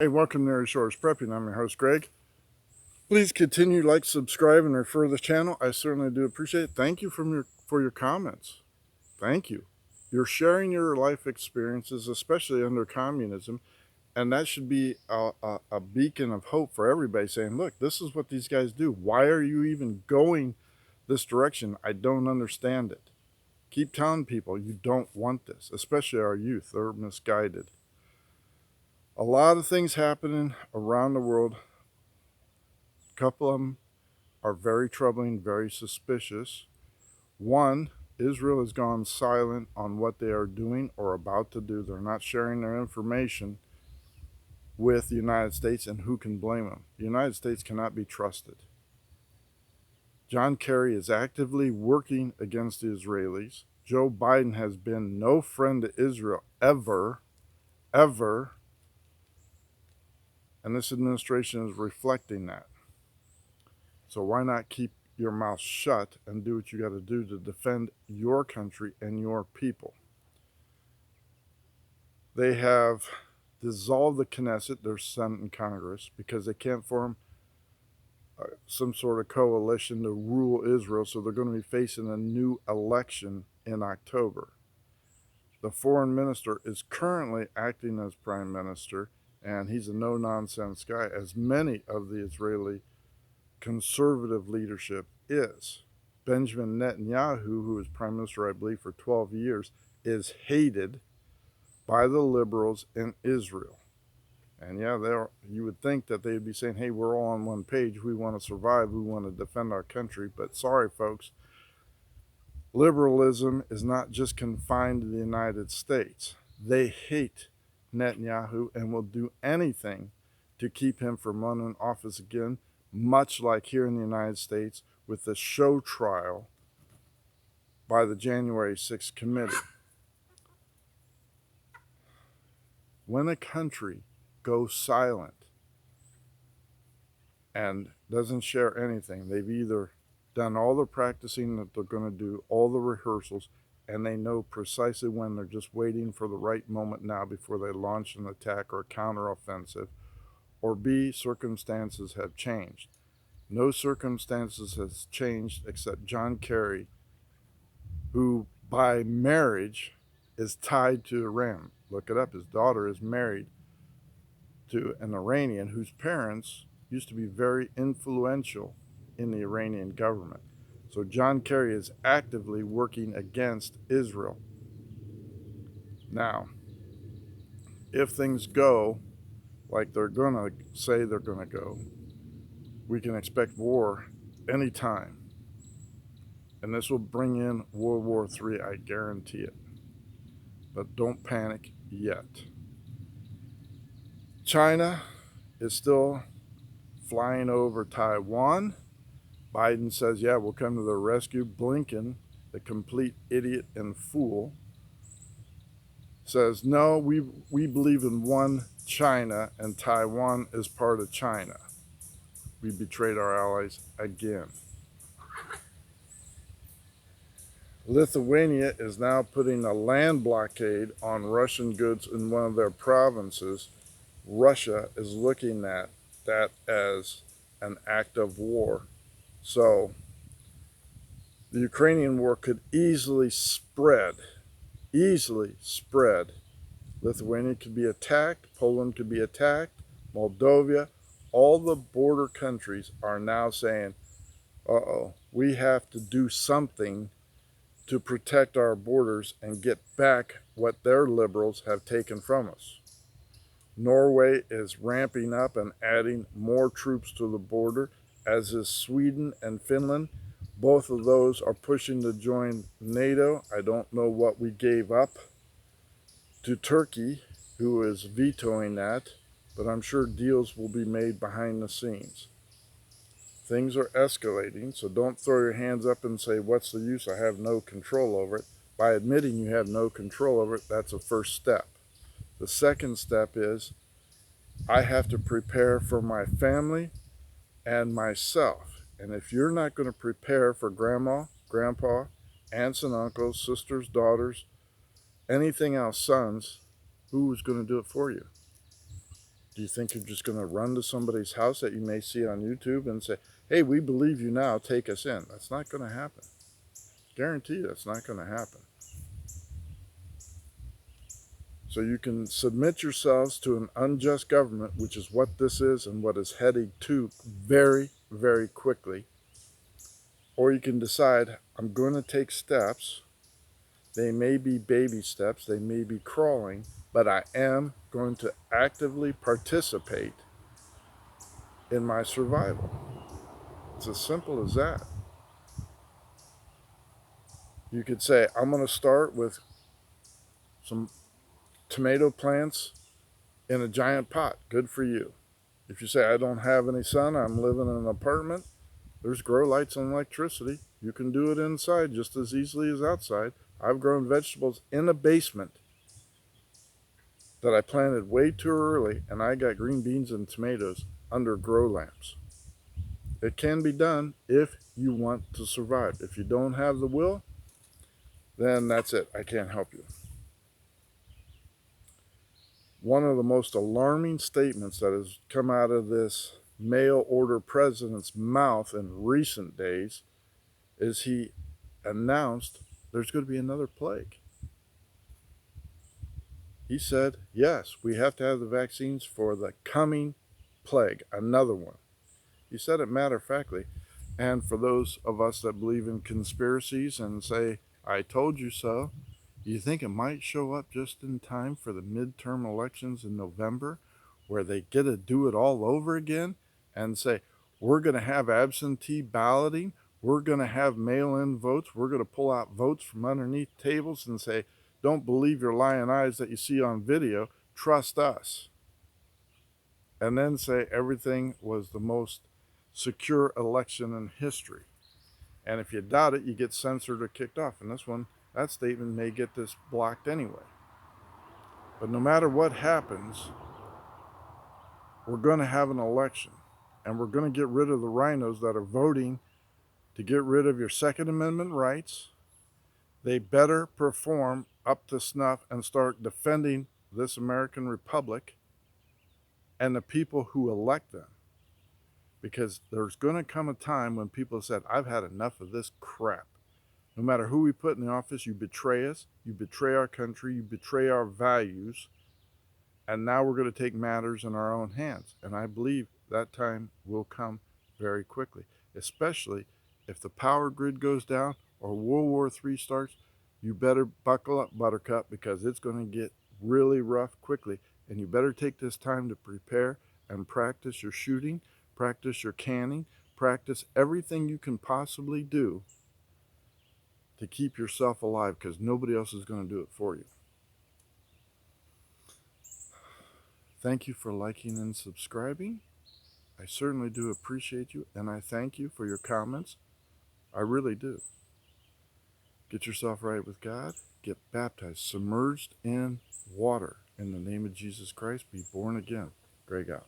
Hey, welcome to Resource Prepping. I'm your host, Greg. Please continue, like, subscribe, and refer the channel. I certainly do appreciate it. Thank you for your comments. Thank you. You're sharing your life experiences, especially under communism, and that should be a beacon of hope for everybody saying, look, this is what these guys do. Why are you even going this direction? I don't understand it. Keep telling people you don't want this, especially our youth. They're misguided. A lot of things happening around the world. A couple of them are very troubling, very suspicious. One, Israel has gone silent on what they are doing or about to do. They're not sharing their information with the United States, and who can blame them? The United States cannot be trusted. John Kerry is actively working against the Israelis. Joe Biden has been no friend to Israel ever, and this administration is reflecting that. So why not keep your mouth shut and do what you got to do to defend your country and your people? They have dissolved the Knesset, their Senate and Congress, because they can't form some sort of coalition to rule Israel, so they're going to be facing a new election in October. The foreign minister is currently acting as prime minister, and he's a no-nonsense guy, as many of the Israeli conservative leadership is. Benjamin Netanyahu, who was prime minister, I believe, for 12 years, is hated by the liberals in Israel. And yeah, you would think that they'd be saying, hey, we're all on one page. We want to survive. We want to defend our country. But sorry, folks, liberalism is not just confined to the United States. They hate Netanyahu and will do anything to keep him from running office again, much like here in the United States with the show trial by the January 6th committee. When a country goes silent and doesn't share anything, they've either done all the practicing that they're going to do, all the rehearsals, and they know precisely when. They're just waiting for the right moment now before they launch an attack or a counteroffensive, or B, circumstances have changed. No circumstances has changed except John Kerry, who by marriage is tied to Iran. Look it up. His daughter is married to an Iranian whose parents used to be very influential in the Iranian government. So John Kerry is actively working against Israel. Now, if things go like they're going to say they're going to go, we can expect war anytime. And this will bring in World War III, I guarantee it. But don't panic yet. China is still flying over Taiwan. Biden says, yeah, we'll come to their rescue. Blinken, the complete idiot and fool, says, no, we believe in one China, and Taiwan is part of China. We betrayed our allies again. Lithuania is now putting a land blockade on Russian goods in one of their provinces. Russia is looking at that as an act of war. So the Ukrainian war could easily spread. Lithuania could be attacked, Poland could be attacked, Moldova. All the border countries are now saying, uh-oh, we have to do something to protect our borders and get back what their liberals have taken from us. Norway is ramping up and adding more troops to the border, as is Sweden and Finland. Both of those are pushing to join NATO. I don't know what we gave up to Turkey, who is vetoing that, but I'm sure deals will be made behind the scenes. Things are escalating, so don't throw your hands up and say, what's the use? I have no control over it. By admitting you have no control over it, that's a first step. The second step is, I have to prepare for my family and myself. And if you're not going to prepare for grandma, grandpa, aunts and uncles, sisters, daughters, anything else, sons, who's going to do it for you? Do you think you're just going to run to somebody's house that you may see on YouTube and say, hey, we believe you now, take us in? That's not going to happen. Guarantee you that's not going to happen. So you can submit yourselves to an unjust government, which is what this is and what is heading to very, very quickly. Or you can decide, I'm going to take steps. They may be baby steps, they may be crawling, but I am going to actively participate in my survival. It's as simple as that. You could say, I'm going to start with some tomato plants in a giant pot. Good for you. If you say, I don't have any sun, I'm living in an apartment, there's grow lights and electricity. You can do it inside just as easily as outside. I've grown vegetables in a basement that I planted way too early, and I got green beans and tomatoes under grow lamps. It can be done if you want to survive. If you don't have the will, then that's it. I can't help you. One of the most alarming statements that has come out of this mail order president's mouth in recent days is he announced there's going to be another plague. He said, yes, we have to have the vaccines for the coming plague, another one. He said it matter-of-factly. And for those of us that believe in conspiracies and say, I told you so, you think it might show up just in time for the midterm elections in November, where they get to do it all over again and say, we're going to have absentee balloting, we're going to have mail-in votes, we're going to pull out votes from underneath tables and say, don't believe your lying eyes that you see on video, trust us. And then say everything was the most secure election in history. And if you doubt it, you get censored or kicked off. And this one, that statement may get this blocked anyway. But no matter what happens, we're going to have an election. And we're going to get rid of the rhinos that are voting to get rid of your Second Amendment rights. They better perform up to snuff and start defending this American Republic and the people who elect them. Because there's going to come a time when people said, I've had enough of this crap. No matter who we put in the office, you betray us, you betray our country, you betray our values, and now we're going to take matters in our own hands. And I believe that time will come very quickly, especially if the power grid goes down or World War III starts. You better buckle up, Buttercup, because it's going to get really rough quickly. And you better take this time to prepare and practice your shooting, practice your canning, practice everything you can possibly do to keep yourself alive, because nobody else is going to do it for you. Thank you for liking and subscribing. I certainly do appreciate you, and I thank you for your comments. I really do. Get yourself right with God. Get baptized, submerged in water. In the name of Jesus Christ, be born again. Greg out.